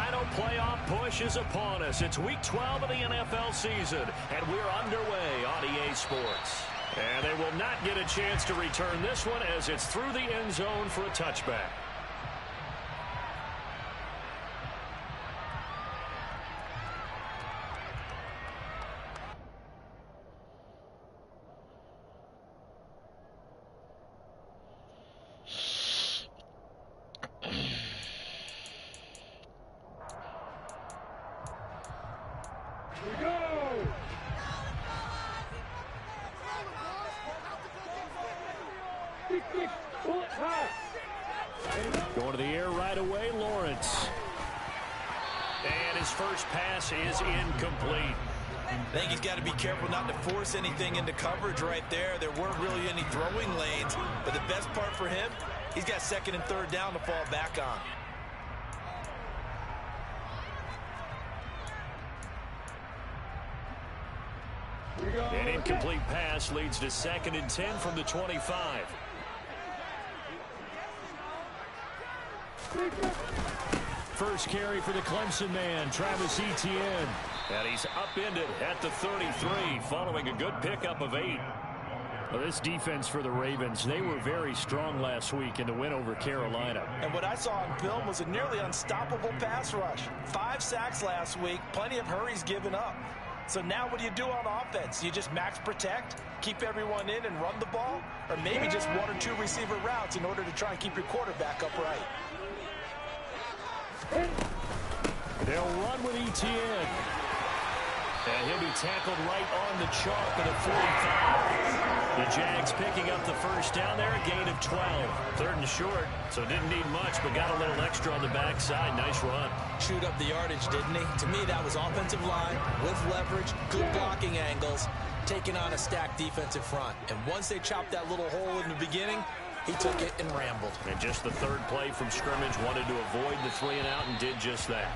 final playoff push is upon us. It's Week 12 of the NFL season, and we're underway on EA Sports. And they will not get a chance to return this one as it's through the end zone for a touchback. Going to the air right away, Lawrence. And his first pass is incomplete. I think he's got to be careful not to force anything into coverage right there. There weren't really any throwing lanes, but the best part for him, he's got second and third down to fall back on. An incomplete pass leads to 2nd and 10 from the 25. First carry for the Clemson man, Travis Etienne. And he's upended at the 33 following a good pickup of 8. Well, this defense for the Ravens, they were very strong last week in the win over Carolina. And what I saw on film was a nearly unstoppable pass rush. 5 sacks last week, plenty of hurries given up. So now what do you do on offense? You just max protect, keep everyone in and run the ball, or maybe just 1 or 2 receiver routes in order to try and keep your quarterback upright. They'll run with Etienne. And he'll be tackled right on the chalk at the 45. The Jags picking up the first down there, a gain of 12. 3rd and short, so didn't need much, but got a little extra on the backside. Nice run. Chewed up the yardage, didn't he? To me, that was offensive line with leverage, good blocking angles, taking on a stacked defensive front. And once they chopped that little hole in the beginning, he took it and rambled. And just the 3rd play from scrimmage, wanted to avoid the 3 and out and did just that.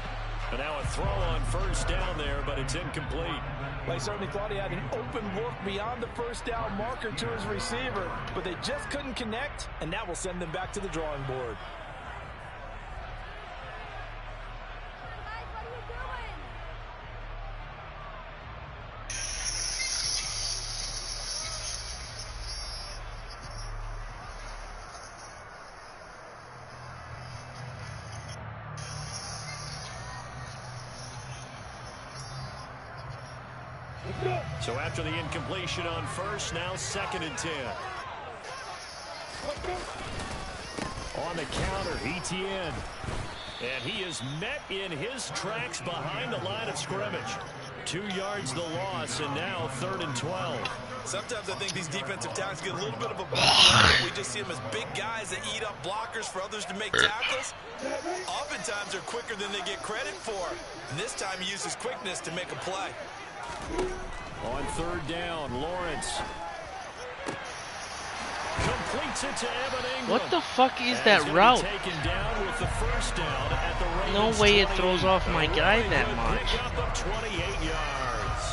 And now a throw on first down there, but it's incomplete. They certainly thought he had an open look beyond the first down marker to his receiver, but they just couldn't connect, and that will send them back to the drawing board. So after the incompletion on first, now 2nd and 10. On the counter, Etienne. And he is met in his tracks behind the line of scrimmage. 2 yards the loss, and now 3rd and 12. Sometimes I think these defensive tackles get a little bit of a bump. We just see them as big guys that eat up blockers for others to make tackles. Oftentimes they're quicker than they get credit for. And this time he uses quickness to make a play. On 3rd down, Lawrence completes it to Evan Ingram. What the fuck is that route? Taken down with the first down at the No way it throws off my guy that much. 28 yards.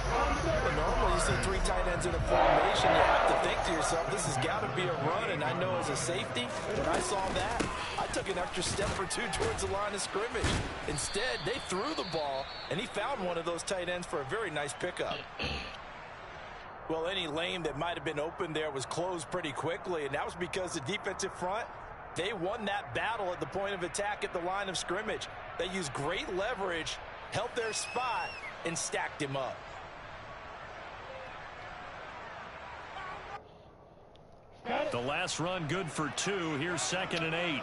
Well, normally you see 3 tight ends in a formation, you have to think to yourself, this has got to be a run, and I know as a safety, when I saw that, I took an extra step or 2 towards the line of scrimmage. Instead, they threw the ball, and he found one of those tight ends for a very nice pickup. Well, any lane that might have been open there was closed pretty quickly, and that was because the defensive front, they won that battle at the point of attack at the line of scrimmage. They used great leverage, held their spot, and stacked him up. The last run good for 2. Here's 2nd and 8.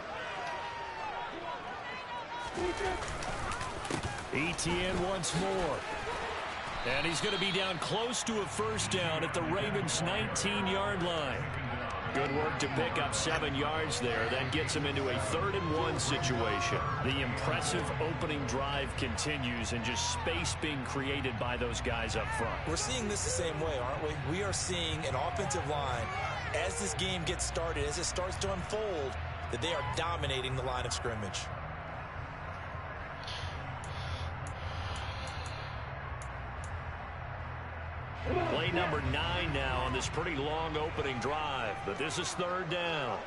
Etienne once more. And he's going to be down close to a first down at the Ravens' 19-yard line. Good work to pick up 7 yards there. That gets him into a 3rd and 1 situation. The impressive opening drive continues and just space being created by those guys up front. We're seeing this the same way, aren't we? We are seeing an offensive line, as this game gets started, as it starts to unfold, that they are dominating the line of scrimmage. Play number 9 now on this pretty long opening drive, but this is 3rd down.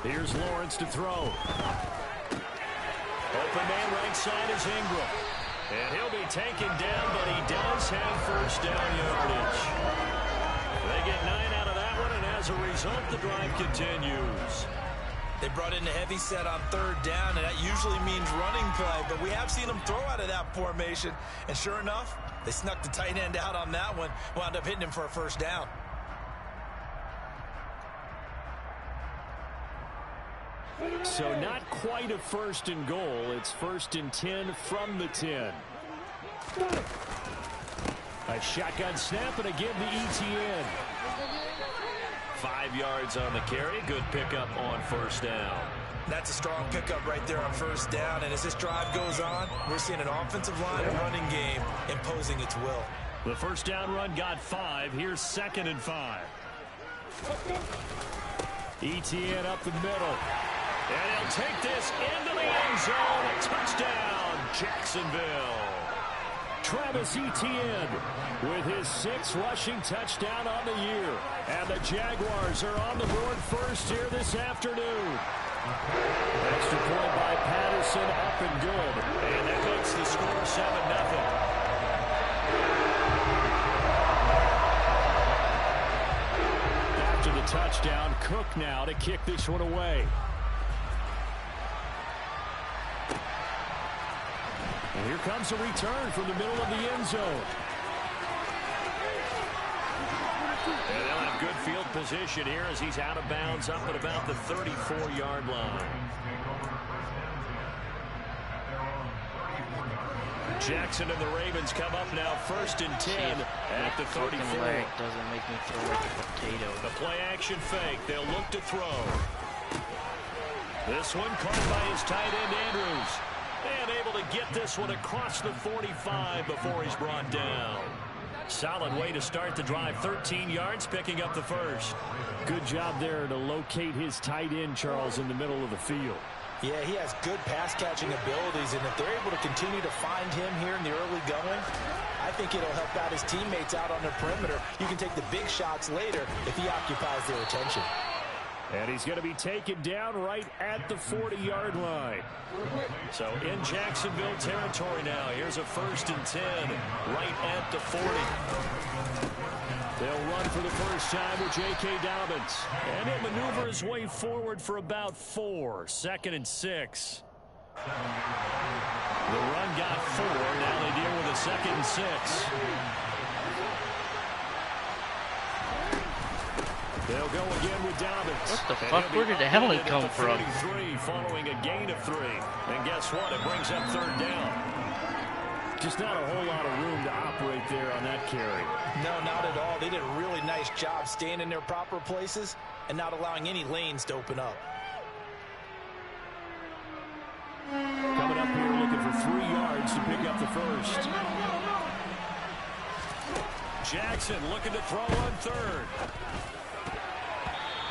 Here's Lawrence to throw. Open man right side is Ingram. And he'll be taken down, but he does have first down yardage. They get 9 out of that one, and as a result, the drive continues. They brought in a heavy set on third down, and that usually means running play, but we have seen them throw out of that formation. And sure enough, they snuck the tight end out on that one, wound up hitting him for a first down. So not quite a first and goal. It's first and 10 from the 10. A shotgun snap and again the ETN. 5 yards on the carry. Good pickup on first down. That's a strong pickup right there on first down. And as this drive goes on, we're seeing an offensive line and running game imposing its will. The first down run got 5. Here's 2nd and 5. ETN up the middle. And he'll take this into the end zone. A touchdown, Jacksonville. Travis Etienne with his 6th rushing touchdown on the year. And the Jaguars are on the board first here this afternoon. Extra point by Patterson, up and good. And that makes the score 7-0. After the touchdown, Cook now to kick this one away. And here comes a return from the middle of the end zone. And they'll have good field position here as he's out of bounds up at about the 34-yard line. Jackson and the Ravens come up now first and 10 at the 34. Leg doesn't make me throw like a potato. The play action fake. They'll look to throw. This one caught by his tight end Andrews. And able to get this one across the 45 before he's brought down. Solid way to start the drive. 13 yards, picking up the first. Good job there to locate his tight end, Charles, in the middle of the field. Yeah, he has good pass-catching abilities, and if they're able to continue to find him here in the early going, I think it'll help out his teammates out on the perimeter. You can take the big shots later if he occupies their attention. And he's going to be taken down right at the 40-yard line. So in Jacksonville territory now. Here's a first and 10 right at the 40. They'll run for the first time with J.K. Dobbins. And he'll maneuver his way forward for about 4. 2nd and 6. The run got 4. Now they deal with a 2nd and 6. They'll go again with Dobbins. What the fuck? Where did the hell it come from? Following a gain of 3. And guess what? It brings up third down. Just not a whole lot of room to operate there on that carry. No, not at all. They did a really nice job staying in their proper places and not allowing any lanes to open up. Coming up here looking for 3 yards to pick up the first. Jackson looking to throw on third.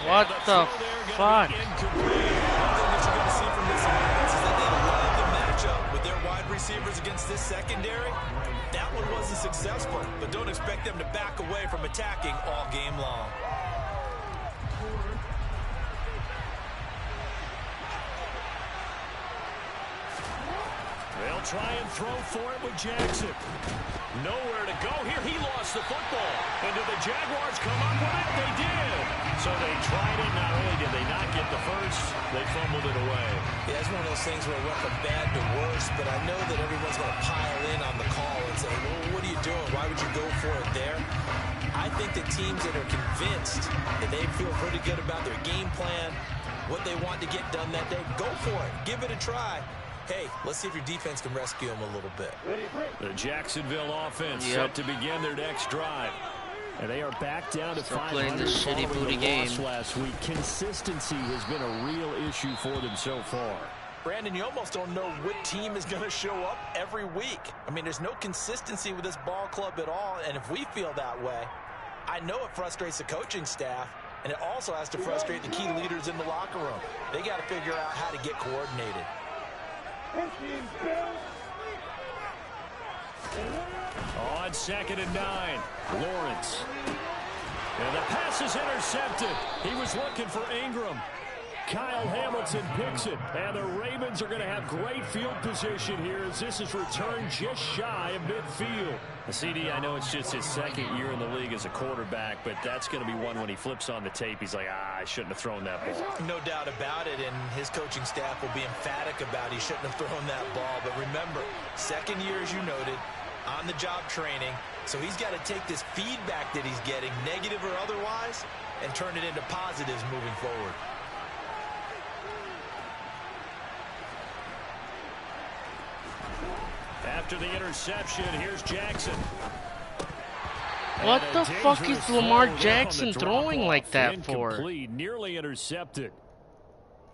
What the fuck? One thing that you're going to see from this offense is that they love the matchup with their wide receivers against this secondary. That one wasn't successful, but don't expect them to back away from attacking all game long. They'll try and throw for it with Jackson. Nowhere to go here. He lost the football. And did the Jaguars come up with it? They did. So they tried it. Not only did they not get the first, they fumbled it away. Yeah, it's one of those things where it went from bad to worse, but I know that everyone's going to pile in on the call and say, well, what are you doing? Why would you go for it there? I think the teams that are convinced that they feel pretty good about their game plan, what they want to get done that day, go for it. Give it a try. Hey, let's see if your defense can rescue them a little bit. The Jacksonville offense set to begin their next drive. And they are back down to 500 playing this shitty booty game last week. Consistency has been a real issue for them so far. Brandon, you almost don't know what team is going to show up every week. I mean, there's no consistency with this ball club at all, and if we feel that way, I know it frustrates the coaching staff, and it also has to frustrate the key leaders in the locker room. They got to figure out how to get coordinated. On 2nd and 9, Lawrence. And the pass is intercepted. He was looking for Ingram. Kyle Hamilton picks it, and the Ravens are going to have great field position here as this is returned just shy of midfield. CD, I know it's just his second year in the league as a quarterback, but that's going to be one when he flips on the tape. He's like, I shouldn't have thrown that ball. No doubt about it, and his coaching staff will be emphatic about he shouldn't have thrown that ball. But remember, second year, as you noted, on-the-job training, so he's got to take this feedback that he's getting, negative or otherwise, and turn it into positives moving forward. After the interception, here's Jackson. What the fuck is Lamar Jackson throwing like that for? Nearly intercepted.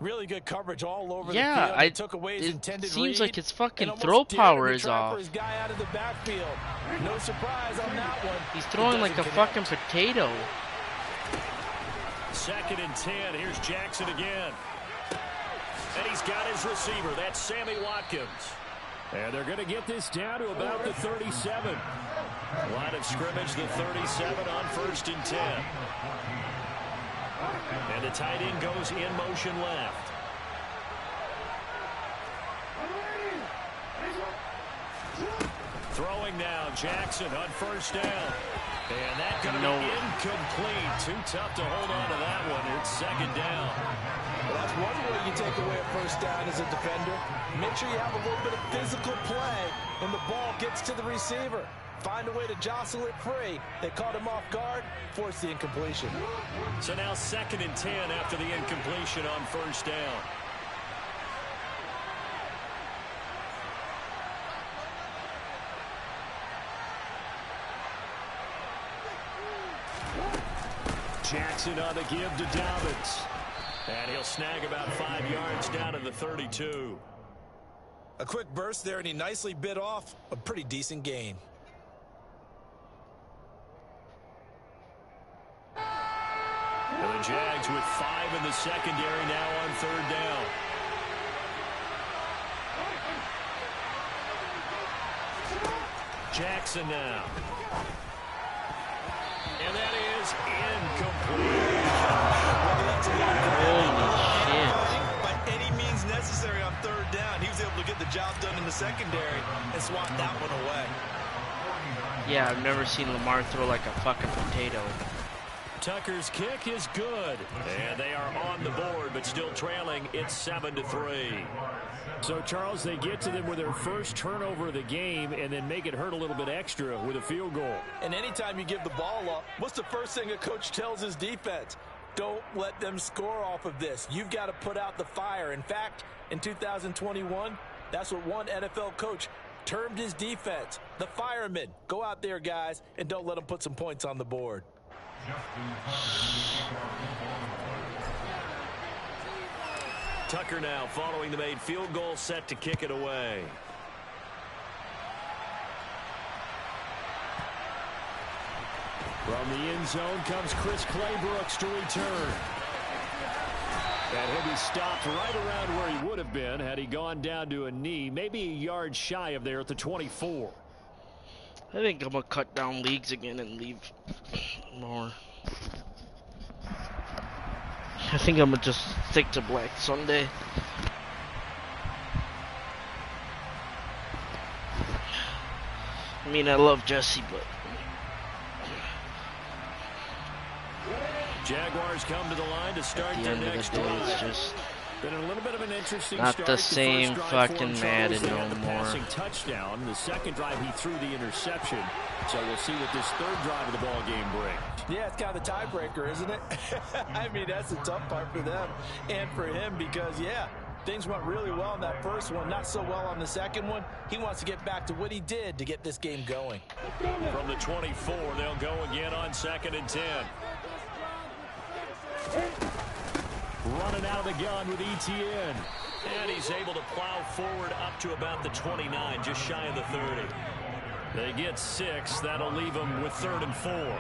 Really good coverage all over the Yeah, field. Took away his it intended seems read, like his fucking and throw almost power dared is to try off. for his guy out of the backfield. No surprise on that one. He's throwing like a fucking potato. 2nd and 10. Here's Jackson again. And he's got his receiver. That's Sammy Watkins. And they're going to get this down to about the 37. Line of scrimmage, the 37 on 1st and 10. And the tight end goes in motion left. Throwing now, Jackson on 1st down. And that going to be incomplete. Too tough to hold on to that one. It's 2nd down. Well, that's one way you take away a 1st down as a defender. Make sure you have a little bit of physical play when the ball gets to the receiver. Find a way to jostle it free. They caught him off guard, forced the incompletion. So now 2nd and 10 after the incompletion on 1st down. Jackson on the give to Dobbins. And he'll snag about 5 yards down to the 32. A quick burst there, and he nicely bit off a pretty decent gain. And the Jags with 5 in the secondary now on 3rd down. Jackson now. And that is incomplete. Holy shit. By any means necessary on 3rd down, he was able to get the job done in the secondary and swat that one away. Yeah, I've never seen Lamar throw like a fucking potato. Tucker's kick is good. And they are on the board, but still trailing. It's 7-3. So, Charles, they get to them with their first turnover of the game and then make it hurt a little bit extra with a field goal. And anytime you give the ball up, what's the first thing a coach tells his defense? Don't let them score off of this. You've got to put out the fire. In fact, in 2021, that's what one NFL coach termed his defense. The firemen. Go out there, guys, and don't let them put some points on the board. Tucker now following the made field goal, set to kick it away. From the end zone comes Chris Claybrooks to return. And he'll be stopped right around where he would have been had he gone down to a knee, maybe a yard shy of there at the 24. I think I'm gonna cut down leagues again and leave more. I think I'm gonna just stick to Black Sunday. I mean, I love Jesse, but Jaguars come to the line to start at the their end of next the day, drive. it's just Been a little bit of an interesting not start. the same first drive fucking for Madden Charles, they had no the more. passing touchdown. The second drive, he threw the interception. So we'll see what this 3rd drive of the ball game brings. Yeah, it's kind of the tiebreaker, isn't it? I mean, that's the tough part for them and for him because, yeah, things went really well in that first one, not so well on the second one. He wants to get back to what he did to get this game going. From the 24, they'll go again on 2nd and 10. Running out of the gun with ETN. And he's able to plow forward up to about the 29, just shy of the 30. They get 6. That'll leave them with 3rd and 4.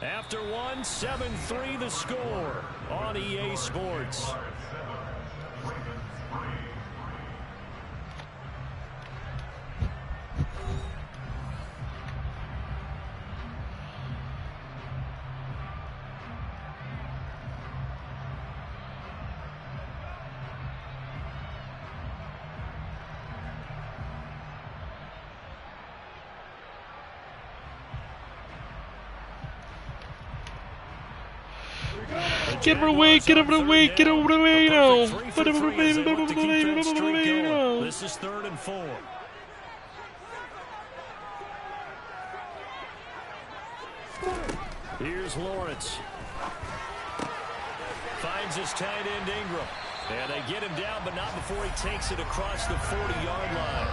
After one, 7-3 the score on EA Sports. Get him away, get him away, get him away now. Get him away, now. This is 3rd and 4. Here's Lawrence. Finds his tight end Ingram. And they get him down, but not before he takes it across the 40-yard line.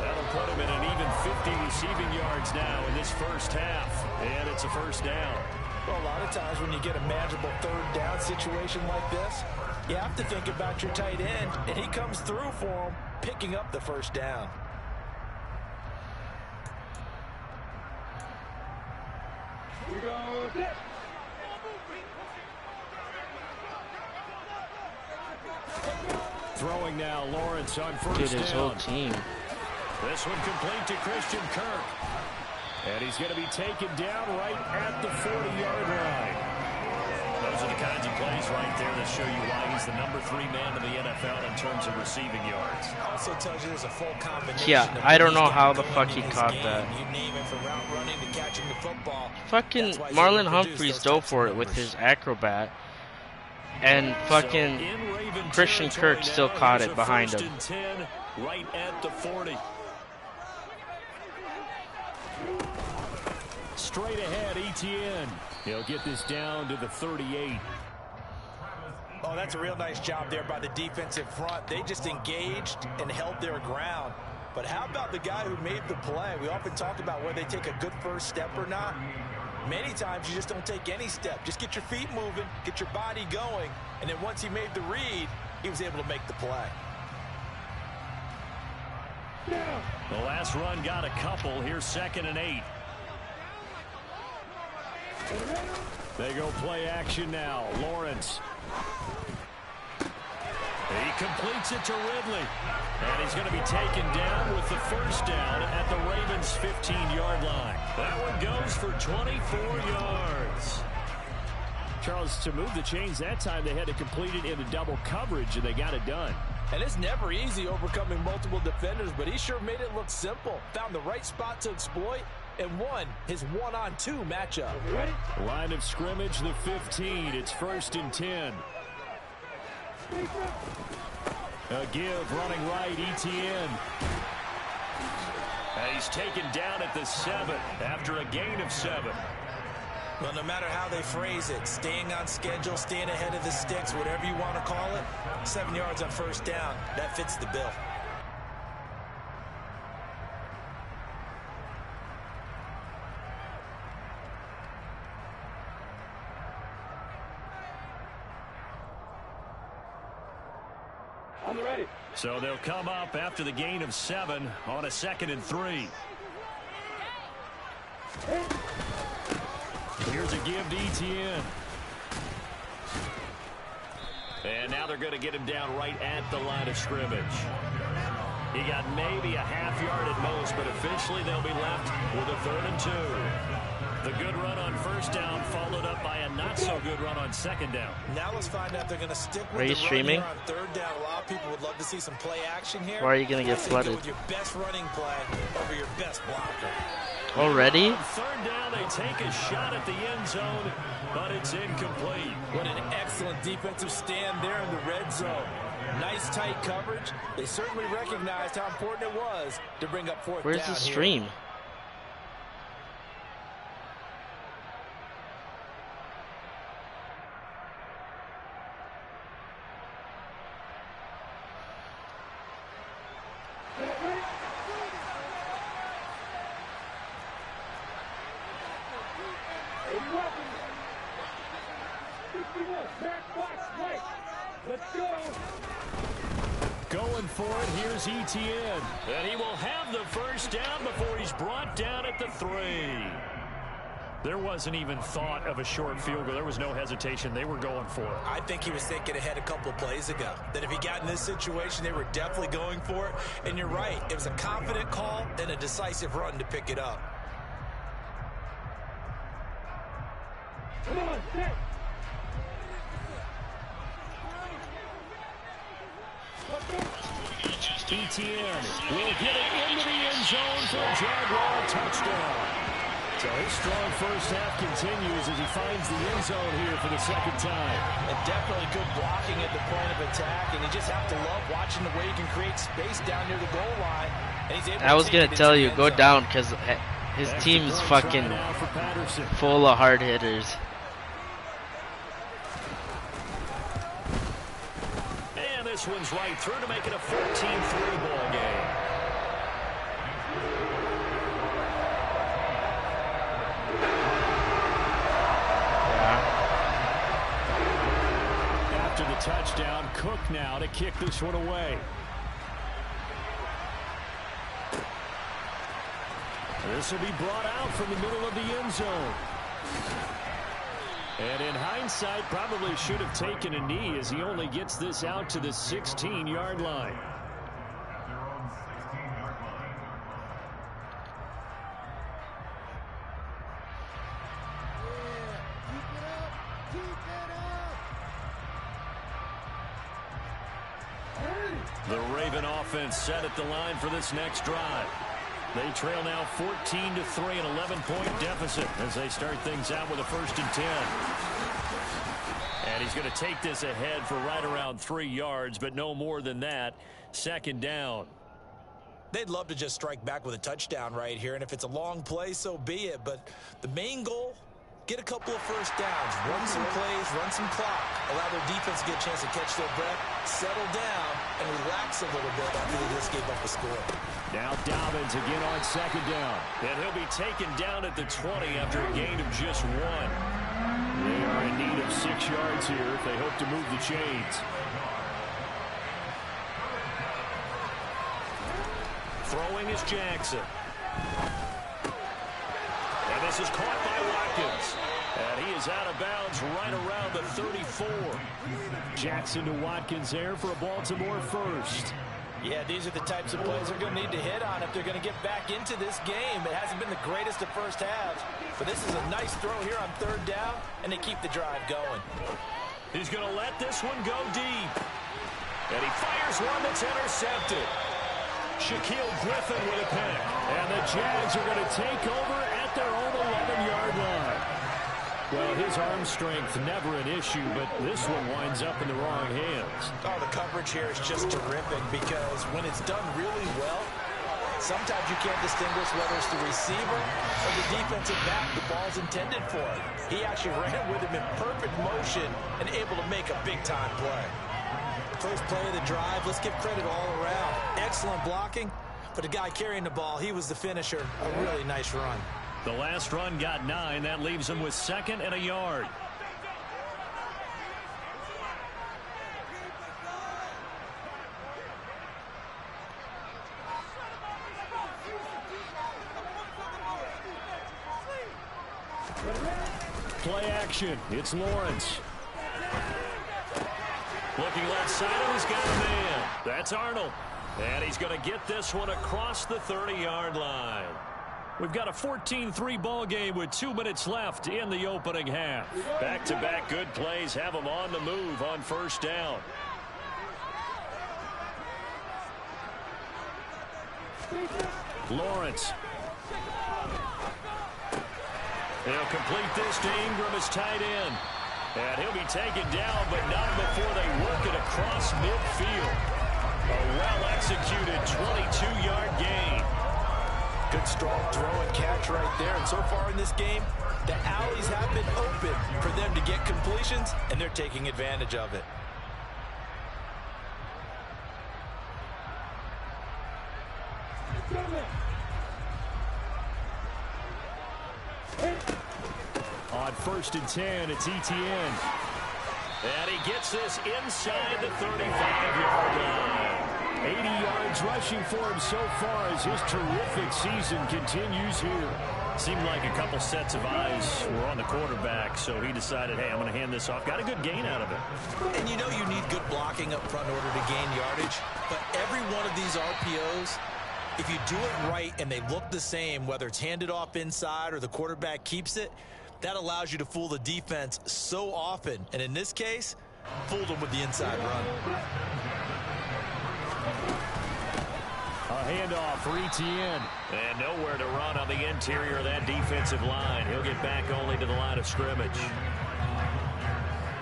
That'll put him in an even 50 receiving yards now in this first half. And it's a first down. Well, a lot of times when you get a manageable 3rd down situation like this, you have to think about your tight end, and he comes through for him, picking up the first down. Throwing now, Lawrence on first Dude, his whole down. team. This one complete to Christian Kirk. And he's going to be taken down right at the 40-yard line. Those are the kinds of plays right there that show you why he's the number 3 man in the NFL in terms of receiving yards. Also tells you there's a full combination. Yeah, I don't know how the fuck he caught that. You name it, from route running to catching the football. Fucking Marlon Humphreys dove for it with his acrobat. And fucking Christian Kirk still caught it behind him. 10, right at the 40. Straight ahead, Etienne. He'll get this down to the 38. Oh, that's a real nice job there by the defensive front. They just engaged and held their ground. But how about the guy who made the play? We often talk about whether they take a good first step or not. Many times you just don't take any step. Just get your feet moving, get your body going, and then once he made the read, he was able to make the play. The last run got a couple. Here's 2nd and 8. They go play action now. Lawrence. He completes it to Ridley. And he's going to be taken down with the first down at the Ravens' 15-yard line. That one goes for 24 yards. Charles, to move the chains that time, they had to complete it into double coverage, and they got it done. And it's never easy overcoming multiple defenders, but he sure made it look simple. Found the right spot to exploit and won his 1-on-2 matchup. Line of scrimmage, the 15. It's 1st and 10. A give, running right, Etienne. And he's taken down at the 7 after a gain of 7. Well, no matter how they phrase it, staying on schedule, staying ahead of the sticks, whatever you want to call it, 7 yards on first down, that fits the bill. So they'll come up after the gain of 7 on a 2nd and 3. Here's a give to Etienne. And now they're going to get him down right at the line of scrimmage. He got maybe a half yard at most, but officially they'll be left with a 3rd and 2. The good run on first down followed up by a not-so-good run on 2nd down. Now let's find out if they're going to stick with Are you the streaming? run here on 3rd down. A lot of people would love to see some play action here. Why are you going to get flooded? Go with your best running play over your best blocker. Already? On 3rd down, they take a shot at the end zone, but it's incomplete. What an excellent defensive stand there in the red zone. Nice tight coverage. They certainly recognized how important it was to bring up 4th down. Where's the stream? Here. Going for it, here's Etienne. And he will have the first down before he's brought down at the 3. There wasn't even thought of a short field goal. There was no hesitation. They were going for it. I think he was thinking ahead a couple of plays ago. That if he got in this situation, they were definitely going for it. And you're right. It was a confident call and a decisive run to pick it up. Come on, set. Etienne will get it into the end zone for a Jaguar touchdown. So his strong first half continues as he finds the end zone here for the second time. And definitely good blocking at the point of attack, and you just have to love watching the way he can create space down near the goal line. And he's able I was going to tell you, go down, because his team's fucking full of hard hitters. And this one's right through to make it a 14-3 ball game. After the touchdown, Cook now to kick this one away. This will be brought out from the middle of the end zone. And in hindsight, probably should have taken a knee as he only gets this out to the 16-yard line. The Raven offense set at the line for this next drive. They trail now 14-3, an 11-point deficit as they start things out with a 1st and 10. And he's going to take this ahead for right around 3 yards, but no more than that. 2nd down. They'd love to just strike back with a touchdown right here, and if it's a long play, so be it. But the main goal, get a couple of first downs, run some plays, run some clock, allow their defense to get a chance to catch their breath, settle down, and relax a little bit after they just gave up a score. Now Dobbins again on 2nd down. And he'll be taken down at the 20 after a gain of just 1. They are in need of 6 yards here if they hope to move the chains. Throwing is Jackson. And this is caught by Watkins. And he is out of bounds right around the 34. Jackson to Watkins there for a Baltimore 1st. Yeah, these are the types of plays they're going to need to hit on if they're going to get back into this game. It hasn't been the greatest of first halves, but this is a nice throw here on 3rd down, and they keep the drive going. He's going to let this one go deep. And he fires one that's intercepted. Shaquille Griffin with a pick. And the Jags are going to take over at their own 11-yard line. Well, his arm strength never an issue, but this one winds up in the wrong hands. Oh, the coverage here is just terrific because when it's done really well, sometimes you can't distinguish whether it's the receiver or the defensive back the ball's intended for. He actually ran with him in perfect motion and able to make a big-time play. First play of the drive, let's give credit all around. Excellent blocking, but the guy carrying the ball, he was the finisher. A really nice run. The last run got 9. That leaves him with 2nd and a yard. Play action. It's Lawrence. Looking left side, and he's got a man. That's Arnold. And he's going to get this one across the 30-yard line. We've got a 14-3 ball game with 2 minutes left in the opening half. Back-to-back good plays have them on the move on 1st down. Lawrence. They'll complete this to Ingram as tight end. And he'll be taken down, but not before they work it across midfield. A well-executed 22-yard gain. Good strong throw and catch right there. And so far in this game, the alleys have been open for them to get completions, and they're taking advantage of it. On 1st and 10, it's Etienne. And he gets this inside the 35-yard line. 80 yards rushing for him so far as his terrific season continues here. Seemed like a couple sets of eyes were on the quarterback, so he decided, hey, I'm going to hand this off. Got a good gain out of it. And you know you need good blocking up front in order to gain yardage, but every one of these RPOs, if you do it right and they look the same, whether it's handed off inside or the quarterback keeps it, that allows you to fool the defense so often. And in this case, fooled them with the inside run. A handoff for Etienne. And nowhere to run on the interior of that defensive line. He'll get back only to the line of scrimmage.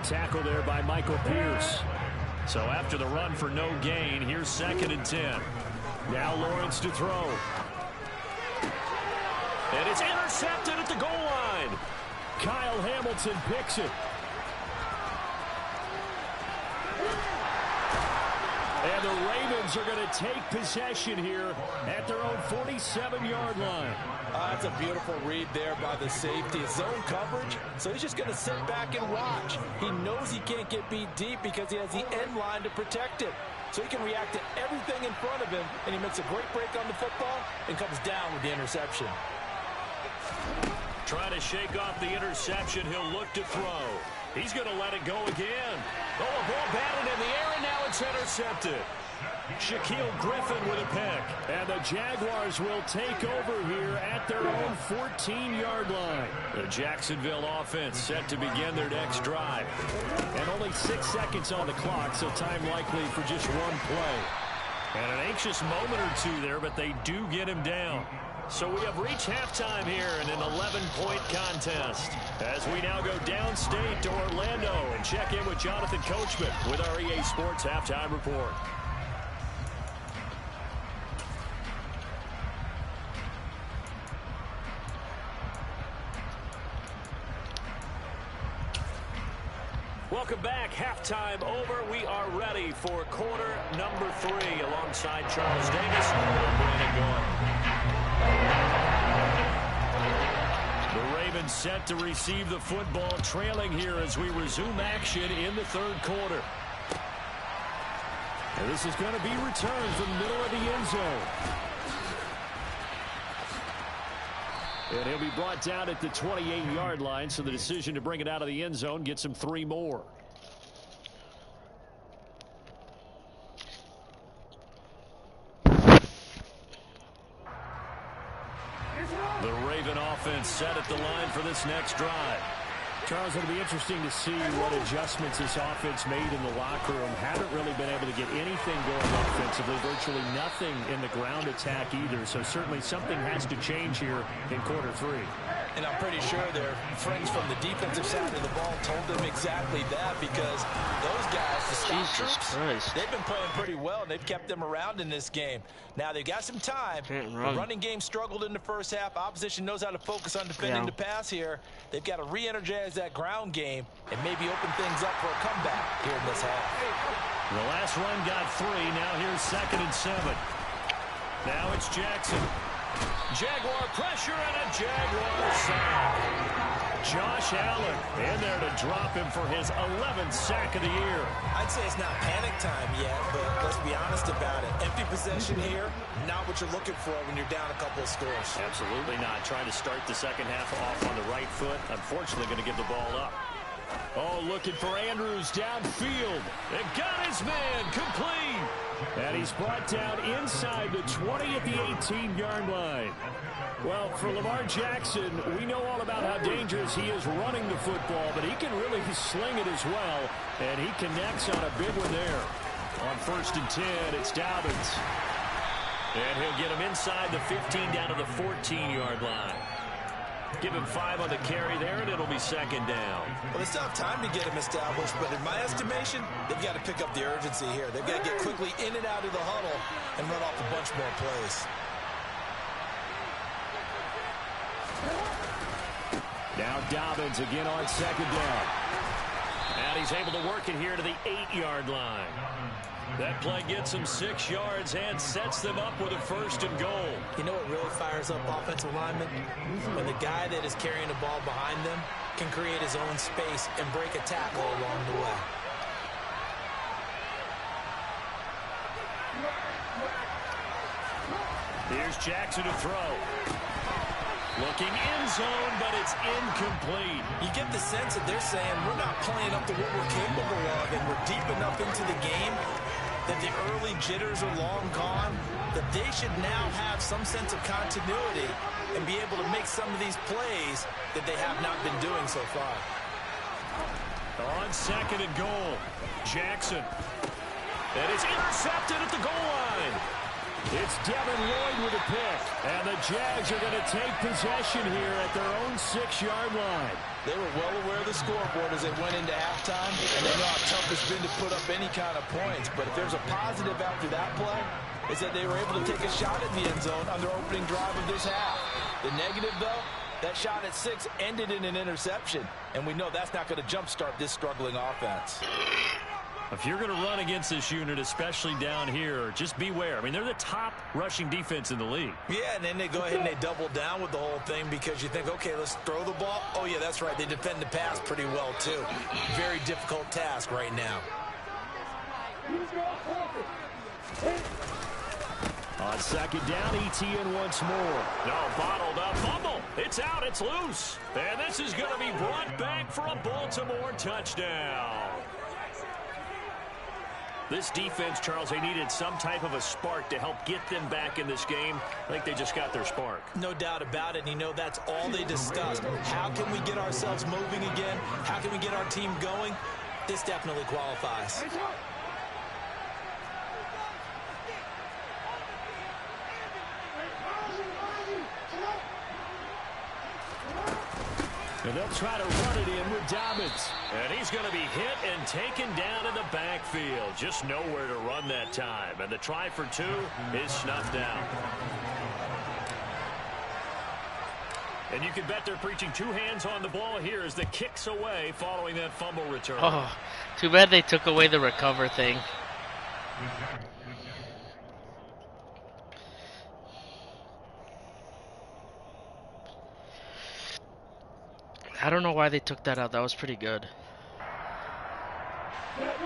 Tackle there by Michael Pierce. So after the run for no gain, here's 2nd and 10. Now Lawrence to throw. And it's intercepted at the goal line. Kyle Hamilton picks it. And the Ravens are going to take possession here at their own 47-yard line. That's a beautiful read there by the safety. Zone coverage, so he's just going to sit back and watch. He knows he can't get beat deep because he has the end line to protect it. So he can react to everything in front of him, and he makes a great break on the football and comes down with the interception. Trying to shake off the interception. He'll look to throw. He's going to let it go again. Oh, a ball batted in the air, and now it's intercepted. Shaquille Griffin with a pick. And the Jaguars will take over here at their own 14-yard line. The Jacksonville offense set to begin their next drive. And only 6 seconds on the clock, so time likely for just one play. And an anxious moment or two there, but they do get him down. So we have reached halftime here in an 11-point contest as we now go downstate to Orlando and check in with Jonathan Coachman with our EA Sports Halftime Report. Welcome back. Halftime over. We are ready for quarter number 3 alongside Charles Davis and Brandon Gordon. The Ravens set to receive the football, trailing here as we resume action in the 3rd quarter. And this is going to be returned from the middle of the end zone. And he'll be brought down at the 28-yard line, so the decision to bring it out of the end zone gets him 3 more. The Raven offense set at the line for this next drive. Charles, it'll be interesting to see what adjustments this offense made in the locker room. Haven't really been able to get anything going offensively, virtually nothing in the ground attack either. So certainly something has to change here in quarter 3. And I'm pretty sure their friends from the defensive side of the ball told them exactly that, because those guys, the stop troops, they've been playing pretty well, and they've kept them around in this game. Now they've got some time. The running game struggled in the first half. Opposition knows how to focus on defending the pass here. They've got to re-energize that ground game and maybe open things up for a comeback here in this half. The last run got 3. Now here's 2nd and 7. Now it's Jackson. Jaguar pressure and a Jaguar sack. Josh Allen in there to drop him for his 11th sack of the year. I'd say it's not panic time yet, but let's be honest about it. Empty possession here, not what you're looking for when you're down a couple of scores. Absolutely not. Trying to start the second half off on the right foot. Unfortunately, going to give the ball up. Oh, looking for Andrews downfield. They got his man complete. And he's brought down inside the 20 at the 18-yard line. Well, for Lamar Jackson, we know all about how dangerous he is running the football, but he can really sling it as well. And he connects on a big one there. On 1st and 10, it's Dobbins. And he'll get him inside the 15 down to the 14-yard line. Give him 5 on the carry there, and it'll be 2nd down. Well, they still have time to get him established, but in my estimation, they've got to pick up the urgency here. They've got to get quickly in and out of the huddle and run off a bunch more plays. Now Dobbins again on 2nd down. And he's able to work it here to the 8-yard line. That play gets them 6 yards and sets them up with a 1st and goal. You know what really fires up offensive linemen? When the guy that is carrying the ball behind them can create his own space and break a tackle along the way. Here's Jackson to throw. Looking end zone, but it's incomplete. You get the sense that they're saying we're not playing up to what we're capable of, and we're deep enough into the game that the early jitters are long gone, that they should now have some sense of continuity and be able to make some of these plays that they have not been doing so far. On 2nd and goal, Jackson. And it's intercepted at the goal line. It's Devin Lloyd with a pick. And the Jags are going to take possession here at their own 6-yard line. They were well aware of the scoreboard as they went into halftime, and they know how tough it's been to put up any kind of points. But if there's a positive after that play, it's that they were able to take a shot at the end zone on their opening drive of this half. The negative, though, that shot at 6 ended in an interception, and we know that's not going to jumpstart this struggling offense. If you're going to run against this unit, especially down here, just beware. I mean, they're the top rushing defense in the league. Yeah, and then they go ahead and they double down with the whole thing because you think, okay, let's throw the ball. Oh, yeah, that's right. They defend the pass pretty well, too. Very difficult task right now. On second down, ETN once more. No, bottled up, fumble. It's out, it's loose. And this is going to be brought back for a Baltimore touchdown. This defense, Charles, they needed some type of a spark to help get them back in this game. I think they just got their spark. No doubt about it. And you know, that's all they discussed. How can we get ourselves moving again? How can we get our team going? This definitely qualifies. And they'll try to run it in with Dobbins. And he's going to be hit and taken down in the backfield. Just nowhere to run that time. And the try for 2 is snuffed out. And you can bet they're preaching 2 hands on the ball here as the kick's away following that fumble return. Oh, too bad they took away the recover thing. I don't know why they took that out. That was pretty good.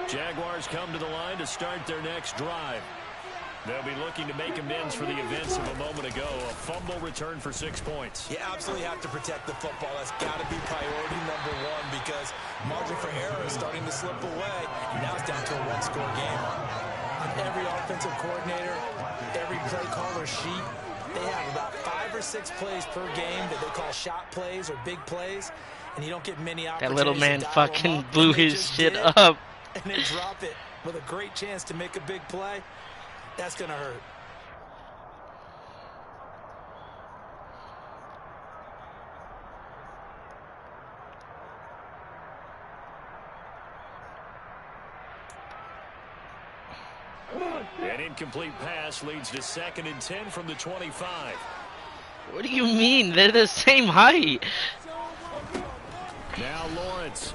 Jaguars come to the line to start their next drive. They'll be looking to make amends for the events of a moment ago. A fumble return for 6 points. You absolutely have to protect the football. That's got to be priority number 1 because margin for error is starting to slip away. Now it's down to a 1-score game. Every offensive coordinator, every play caller sheet, they have about 5 or 6 plays per game that they call shot plays or big plays, and you don't get many opportunities. That little man to dial fucking them up, blew and they his just shit did, up. And they drop it with a great chance to make a big play. That's going to hurt. An incomplete pass leads to 2nd and 10 from the 25. What do you mean? They're the same height. Now Lawrence.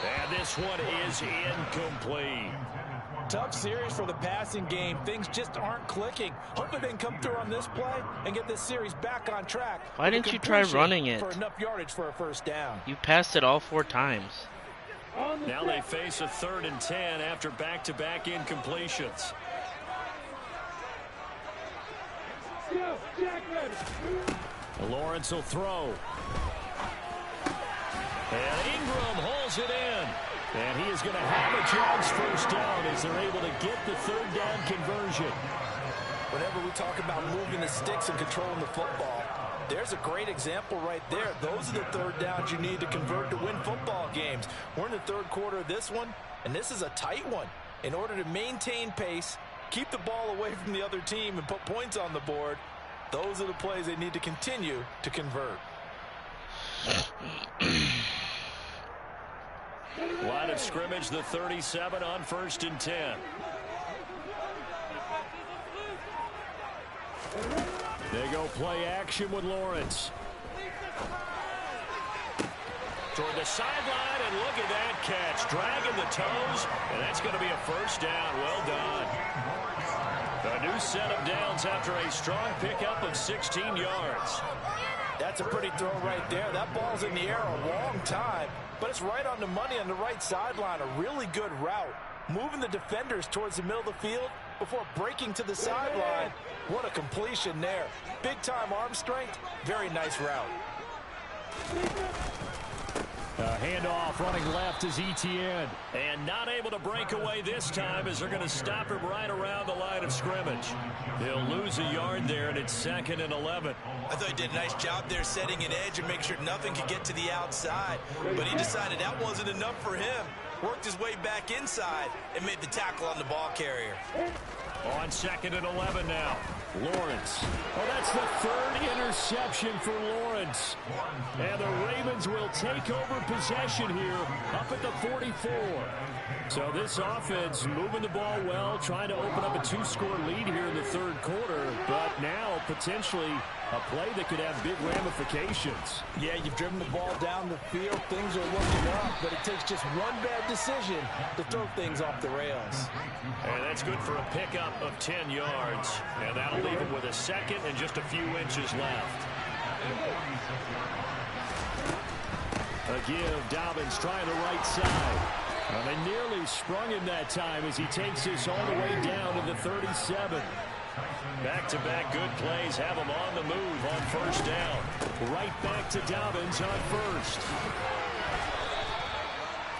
And this one is incomplete. Tough series for the passing game. Things just aren't clicking. Hopefully they can come through on this play and get this series back on track. Why didn't you try running it? For enough yardage for a first down. You passed it all 4 times. Now they face a 3rd and 10 after back-to-back incompletions. Lawrence will throw. And Ingram holds it in. And he is going to have a Jags first down as they're able to get the 3rd down conversion. Whenever we talk about moving the sticks and controlling the football, there's a great example right there. Those are the 3rd downs you need to convert to win football games. We're in the 3rd quarter of this one, and this is a tight one. In order to maintain pace, keep the ball away from the other team, and put points on the board, those are the plays they need to continue to convert. Line of scrimmage, the 37 on 1st and 10. They go play action with Lawrence. Toward the sideline, and look at that catch. Dragging the toes, and that's going to be a first down. Well done. A new set of downs after a strong pickup of 16 yards. That's a pretty throw right there. That ball's in the air a long time, but it's right on the money on the right sideline. A really good route. Moving the defenders towards the middle of the field before breaking to the sideline. What a completion there. Big-time arm strength. Very nice route. Handoff running left is ETN. And not able to break away this time as they're going to stop him right around the line of scrimmage. He'll lose a yard there, and it's 2nd and 11. I thought he did a nice job there setting an edge and make sure nothing could get to the outside. But he decided that wasn't enough for him. Worked his way back inside and made the tackle on the ball carrier. On 2nd and 11 now. Lawrence. Oh, that's the 3rd interception for Lawrence. And the Ravens will take over possession here up at the 44. So this offense moving the ball well, trying to open up a 2-score lead here in the 3rd quarter. But now potentially a play that could have big ramifications. Yeah, you've driven the ball down the field. Things are looking up, but it takes just one bad decision to throw things off the rails. And that's good for a pickup of 10 yards. And that'll leave him with a 2nd and just a few inches left. A give, Dobbins trying the right side. They nearly sprung him that time as he takes this all the way down to the 37. Back-to-back good plays have him on the move on 1st down. Right back to Dobbins on 1st.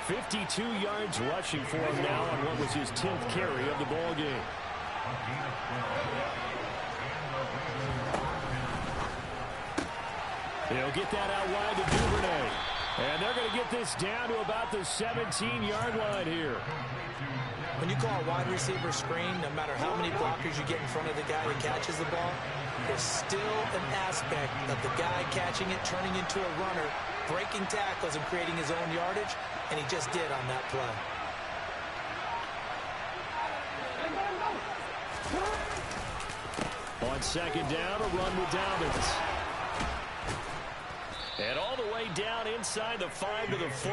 52 yards rushing for him now on what was his 10th carry of the ball game. He'll get that out wide to Duvernay. And they're going to get this down to about the 17-yard line here. When you call a wide receiver screen, no matter how many blockers you get in front of the guy that catches the ball, there's still an aspect of the guy catching it, turning into a runner, breaking tackles and creating his own yardage, and he just did on that play. On 2nd down, a run with Dobbins. And all the way down inside the 5 to the 4.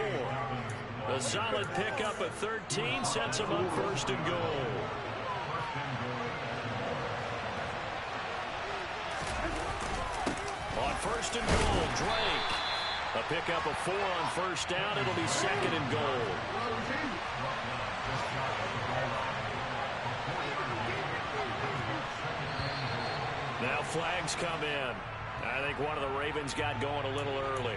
A solid pickup at 13 sets him on 1st and goal. On 1st and goal, Drake. A pickup of 4 on 1st down. It'll be 2nd and goal. Now flags come in. I think one of the Ravens got going a little early.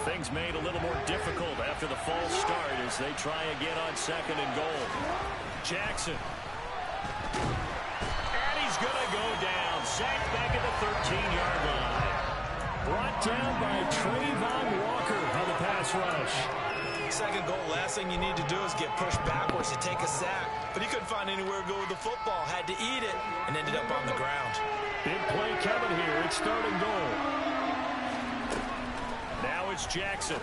Things made a little more difficult after the false start as they try again on 2nd and goal. Jackson. And he's going to go down. Sacked back at the 13-yard line. Brought down by Trayvon Walker on the pass rush. 2nd goal, last thing you need to do is get pushed backwards to take a sack. But he couldn't find anywhere to go with the football. Had to eat it and ended up on the ground. Big play coming here. It's 3rd and goal. Now it's Jackson.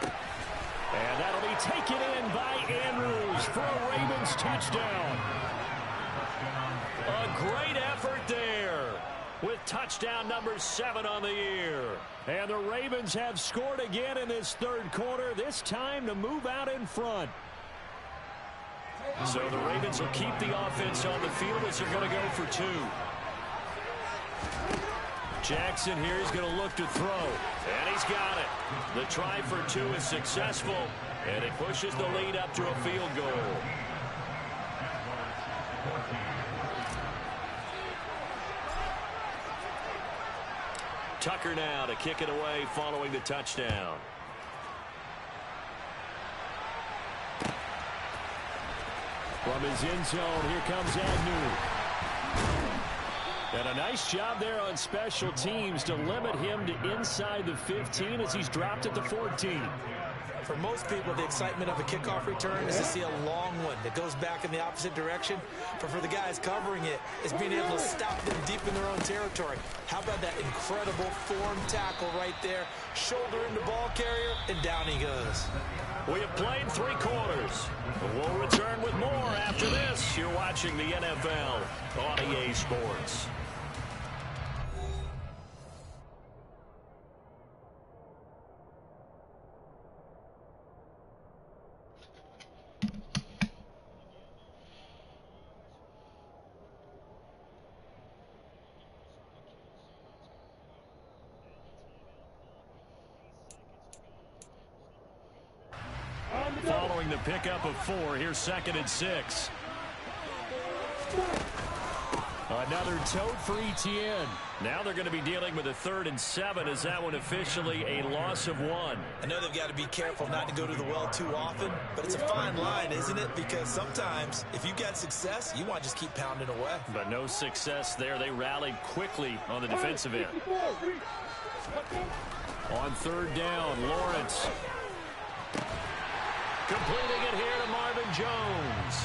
And that'll be taken in by Andrews for a Ravens touchdown. A great effort there with touchdown number 7 on the year. And the Ravens have scored again in this 3rd quarter, this time to move out in front. So the Ravens will keep the offense on the field as they're going to go for 2. Jackson here is going to look to throw. And he's got it. The try for 2 is successful. And it pushes the lead up to a field goal. Tucker now to kick it away following the touchdown. From his end zone, here comes Agnew. And a nice job there on special teams to limit him to inside the 15 as he's dropped at the 14. For most people, the excitement of a kickoff return is to see a long one that goes back in the opposite direction. But for the guys covering it, it's being able to stop them deep in their own territory. How about that incredible form tackle right there? Shoulder in the ball carrier, and down he goes. We have played 3 quarters. We'll return with more after this. You're watching the NFL on EA Sports. Following the pickup of 4, here's 2nd and 6. Another tote for ETN. Now they're going to be dealing with a 3rd and 7 as that one officially a loss of 1. I know they've got to be careful not to go to the well too often, but it's a fine line, isn't it? Because sometimes if you've got success, you want to just keep pounding away. But no success there. They rallied quickly on the defensive end. On 3rd down, Lawrence. Completing it here to Marvin Jones.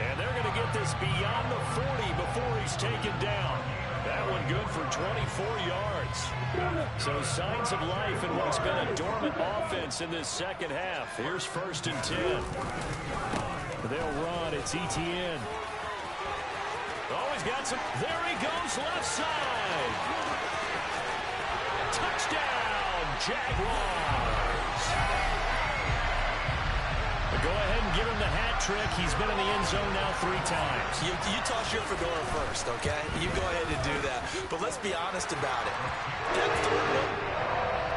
And they're going to get this beyond the 40 before he's taken down. That one good for 24 yards. So signs of life in what's been a dormant offense in this second half. Here's 1st and 10. They'll run. It's ETN. Oh, he's got some. There he goes, left side. Touchdown, Jaguars. Go ahead and give him the hat trick. He's been in the end zone now 3 times. You toss your fedora first, okay? You go ahead and do that. But let's be honest about it. That 3rd one,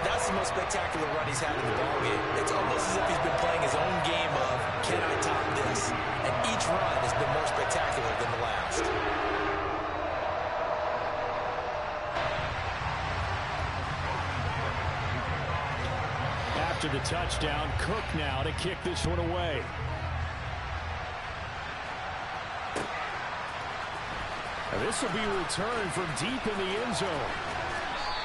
that's the most spectacular run he's had in the ballgame. It's almost as if he's been playing his own game of, can I top this? And each run has been more spectacular than the last. After the touchdown, Cook now to kick this one away. This will be returned from deep in the end zone.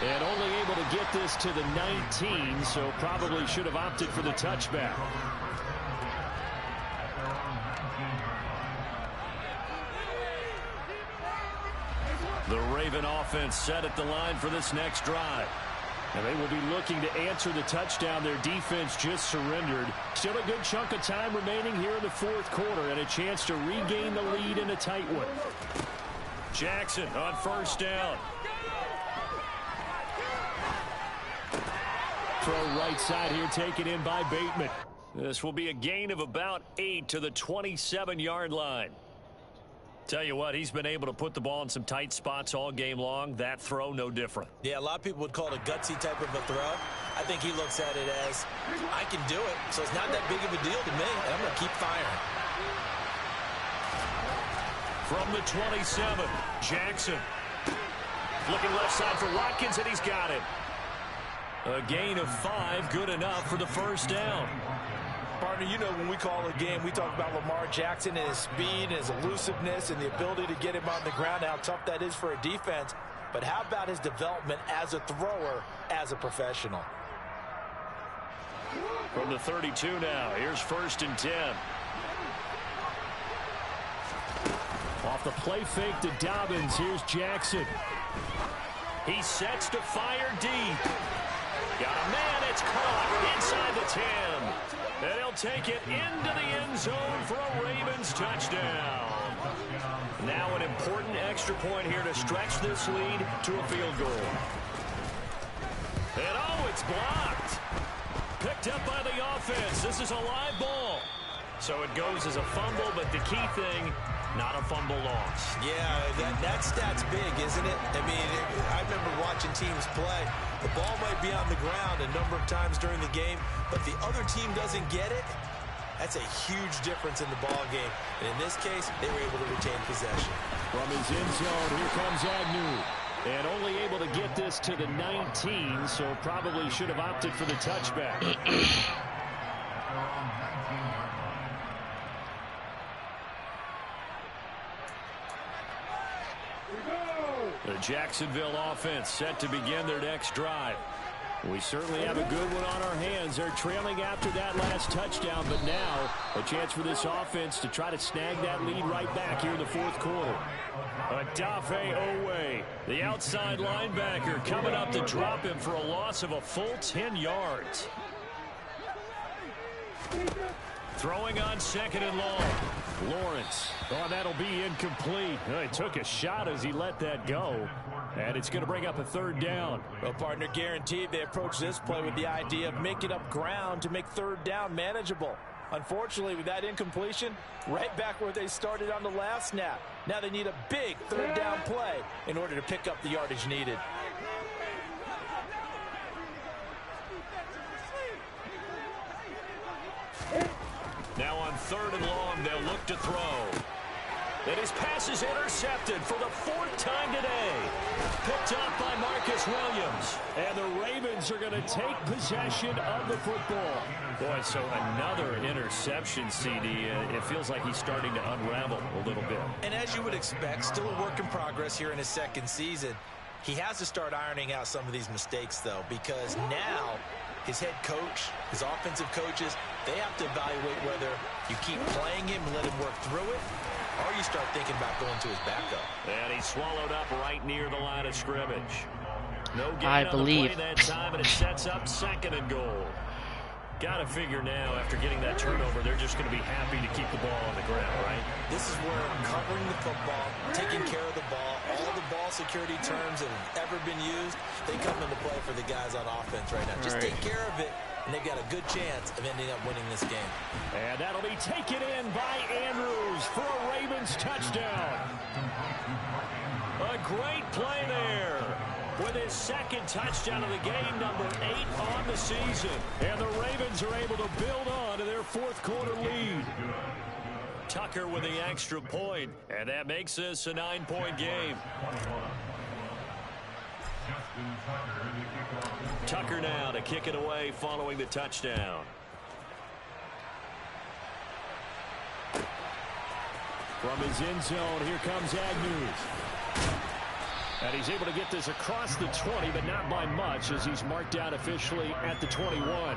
And only able to get this to the 19, so probably should have opted for the touchback. The Raven offense set at the line for this next drive. And they will be looking to answer the touchdown their defense just surrendered. Still a good chunk of time remaining here in the 4th quarter and a chance to regain the lead in a tight one. Jackson on 1st down. Throw right side here taken in by Bateman. This will be a gain of about 8 to the 27-yard line. Tell you what, he's been able to put the ball in some tight spots all game long. That throw, no different. Yeah, a lot of people would call it a gutsy type of a throw. I think he looks at it as, I can do it, so it's not that big of a deal to me, and I'm going to keep firing. From the 27, Jackson. Looking left side for Watkins, and he's got it. A gain of 5, good enough for the 1st down. Partner, you know when we call a game, we talk about Lamar Jackson and his speed and his elusiveness and the ability to get him on the ground, how tough that is for a defense. But how about his development as a thrower, as a professional? From the 32 now, here's 1st and 10. Off the play fake to Dobbins, here's Jackson. He sets to fire deep. Got a man, it's caught inside the 10. And he'll take it into the end zone for a Ravens touchdown. Now an important extra point here to stretch this lead to a field goal. And oh, it's blocked. Picked up by the offense. This is a live ball. So it goes as a fumble, but the key thing, not a fumble loss. Yeah, that stat's big, isn't it? I mean, I remember watching teams play. The ball might be on the ground a number of times during the game, but the other team doesn't get it. That's a huge difference in the ball game. And in this case, they were able to retain possession. From his end zone, here comes Agnew. And only able to get this to the 19, so probably should have opted for the touchback. The Jacksonville offense set to begin their next drive. We certainly have a good one on our hands. They're trailing after that last touchdown, but now a chance for this offense to try to snag that lead right back here in the 4th quarter. Adafe Owe, the outside linebacker, coming up to drop him for a loss of a full 10 yards. Throwing on 2nd and long. Lawrence. Oh, that'll be incomplete. He took a shot as he let that go. And it's going to bring up a 3rd down. Well, partner, guaranteed they approach this play with the idea of making up ground to make 3rd down manageable. Unfortunately, with that incompletion, right back where they started on the last snap. Now they need a big 3rd down play in order to pick up the yardage needed. Now on 3rd and long, they'll look to throw. And his pass is intercepted for the 4th time today. Picked up by Marcus Williams. And the Ravens are going to take possession of the football. Boy, so another interception, CD. It feels like he's starting to unravel a little bit. And as you would expect, still a work in progress here in his 2nd season. He has to start ironing out some of these mistakes, though, because now his head coach, his offensive coaches, they have to evaluate whether you keep playing him and let him work through it, or you start thinking about going to his backup. And he's swallowed up right near the line of scrimmage. No gain I on believe. the play that time, and it sets up 2nd and goal. Got to figure now, after getting that turnover, they're just going to be happy to keep the ball on the ground, right? This is where covering the football, taking care of the ball, all the ball security terms that have ever been used, they come into play for the guys on offense right now. Just take care of it, and they've got a good chance of ending up winning this game. And that'll be taken in by Andrews for a Ravens touchdown. A great play there. With his 2nd touchdown of the game, number 8 on the season. And the Ravens are able to build on to their 4th quarter lead. Tucker with the extra point, and that makes this a 9-point game. Tucker now to kick it away following the touchdown. From his end zone, here comes Agnew. And he's able to get this across the 20, but not by much, as he's marked down officially at the 21.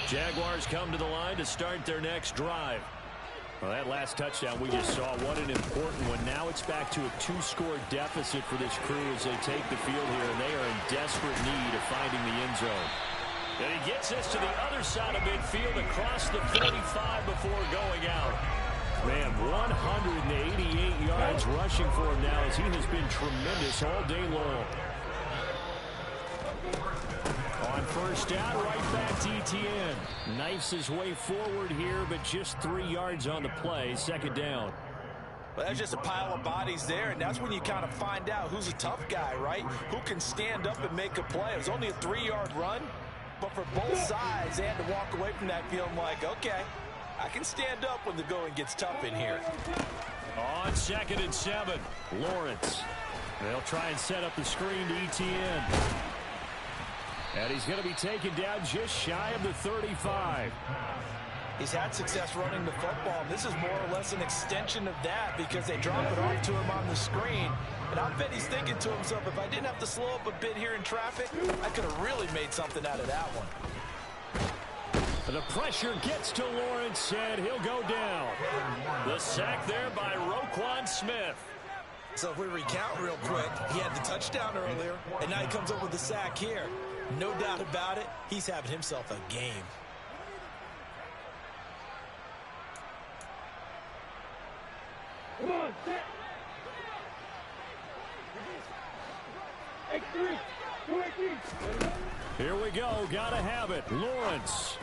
Jaguars come to the line to start their next drive. Well, that last touchdown we just saw, what an important one. Now it's back to a 2-score deficit for this crew as they take the field here, and they are in desperate need of finding the end zone. And he gets this to the other side of midfield across the 45 before going out. Man, 188 yards rushing for him now, as he has been tremendous all day long. On 1st down, right back to Etienne. Knifes his way forward here, but just 3 yards on the play. 2nd down. Well, that's just a pile of bodies there, and that's when you kind of find out who's a tough guy, right? Who can stand up and make a play. It was only a 3-yard run, but for both sides, they had to walk away from that feeling like, okay, I can stand up when the going gets tough in here. On 2nd and 7, Lawrence. They'll try and set up the screen to Etienne. And he's going to be taken down just shy of the 35. He's had success running the football. This is more or less an extension of that because they drop it off to him on the screen. And I bet he's thinking to himself, if I didn't have to slow up a bit here in traffic, I could have really made something out of that one. The pressure gets to Lawrence, and he'll go down. The sack there by Roquan Smith. So if we recount real quick, he had the touchdown earlier, and now he comes up with the sack here. No doubt about it, he's having himself a game. Come on, set. Here we go. Gotta have it. Lawrence.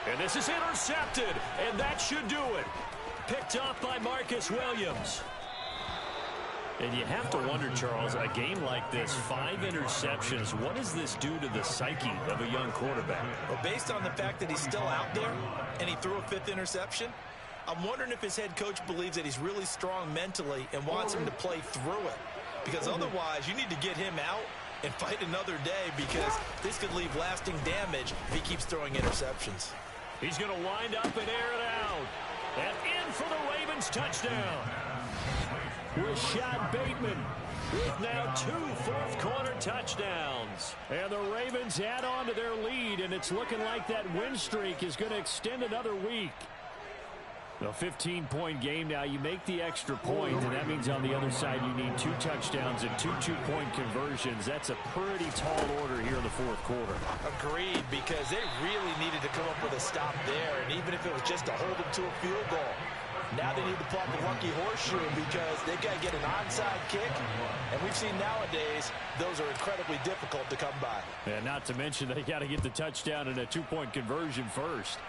And this is intercepted, and that should do it. Picked off by Marcus Williams. And you have to wonder, Charles, a game like this, 5 interceptions, what does this do to the psyche of a young quarterback? Well, based on the fact that he's still out there and he threw a 5th interception, I'm wondering if his head coach believes that he's really strong mentally and wants him to play through it. Because otherwise, you need to get him out and fight another day, because this could leave lasting damage if he keeps throwing interceptions. He's going to wind up and air it out. And in for the Ravens touchdown. Rashad Bateman with now 2 fourth-quarter touchdowns. And the Ravens add on to their lead, and it's looking like that win streak is going to extend another week. A 15-point game now. You make the extra point, and that means on the other side you need 2 touchdowns and 2 two-point conversions. That's a pretty tall order here in the 4th quarter. Agreed, because they really needed to come up with a stop there, and even if it was just to hold them to a field goal. Now they need to plug the lucky horseshoe because they've got to get an onside kick, and we've seen nowadays those are incredibly difficult to come by. And not to mention they got to get the touchdown and a 2-point conversion first.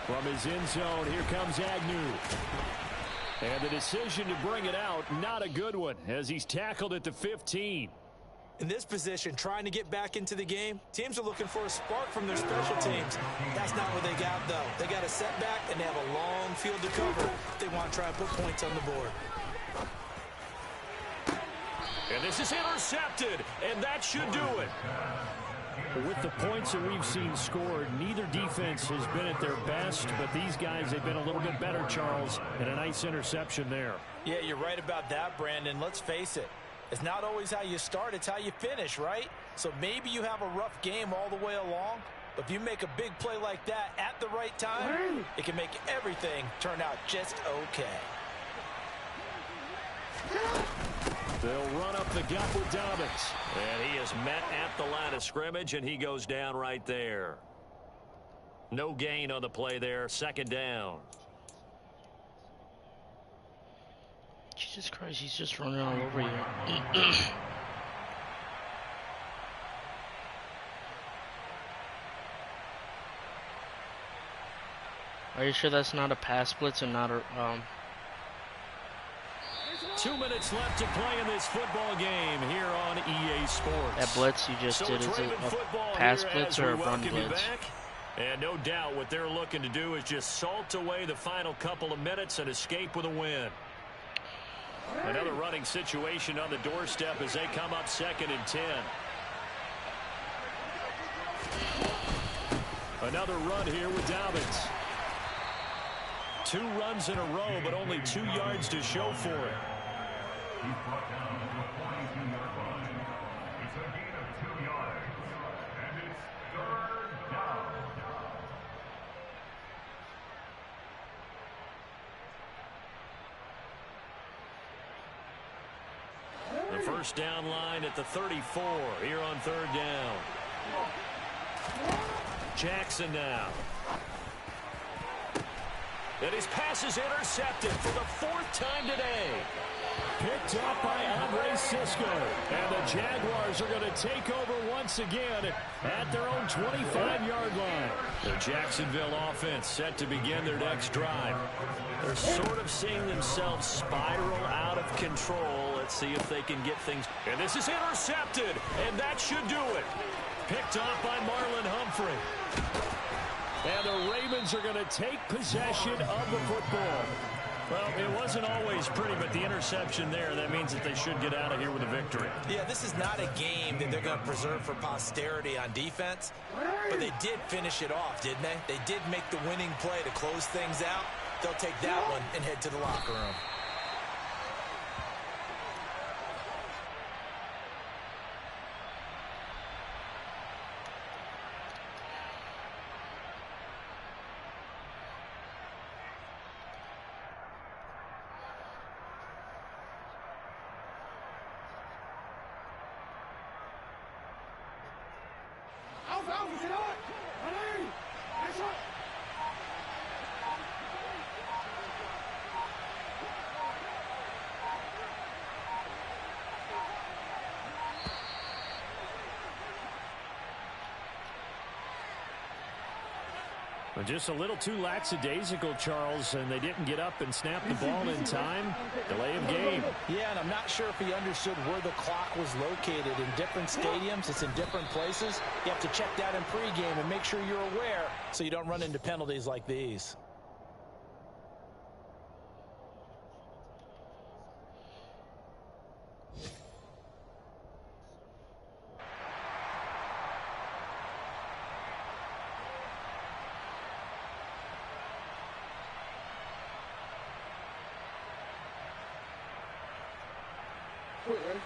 From his end zone, here comes Agnew. And the decision to bring it out, not a good one, as he's tackled at the 15. In this position, trying to get back into the game, teams are looking for a spark from their special teams. That's not what they got, though. They got a setback, and they have a long field to cover if they want to try and put points on the board. And this is intercepted, and that should do it. With the points that we've seen scored, neither defense has been at their best, but these guys have been a little bit better, Charles, and a nice interception there. Yeah, you're right about that, Brandon. Let's face it. It's not always how you start, it's how you finish, right? So maybe you have a rough game all the way along, but if you make a big play like that at the right time, it can make everything turn out just okay. They'll run up the gut with Dobbins. And he is met at the line of scrimmage, and he goes down right there. No gain on the play there. Second down. Jesus Christ, he's just running all over you. Are you sure that's not a pass blitz and not a 2 minutes left to play in this football game here on EA Sports. That blitz you just did, is it a pass blitz or a run blitz? And no doubt what they're looking to do is just salt away the final couple of minutes and escape with a win. Another running situation on the doorstep as they come up 2nd and 10. Another run here with Dobbins. 2 runs in a row, but only 2 yards to show for it. It's a gain of 2 yards, and it's 3rd down. The first down line at the 34 here on 3rd down. Jackson now. And his pass is intercepted for the 4th time today. Picked up by Andre Cisco. And the Jaguars are going to take over once again at their own 25-yard line. The Jacksonville offense set to begin their next drive. They're sort of seeing themselves spiral out of control. Let's see if they can get things. And this is intercepted, and that should do it. Picked off by Marlon Humphrey. And the Ravens are going to take possession of the football. Well, it wasn't always pretty, but the interception there, that means that they should get out of here with a victory. Yeah, this is not a game that they're going to preserve for posterity on defense, but they did finish it off, didn't they? They did make the winning play to close things out. They'll take that one and head to the locker room. Just a little too lackadaisical, Charles, and they didn't get up and snap the ball in time. Delay of game. Yeah, and I'm not sure if he understood where the clock was located. In different stadiums, it's in different places. You have to check that in pregame and make sure you're aware so you don't run into penalties like these. Quick, ready?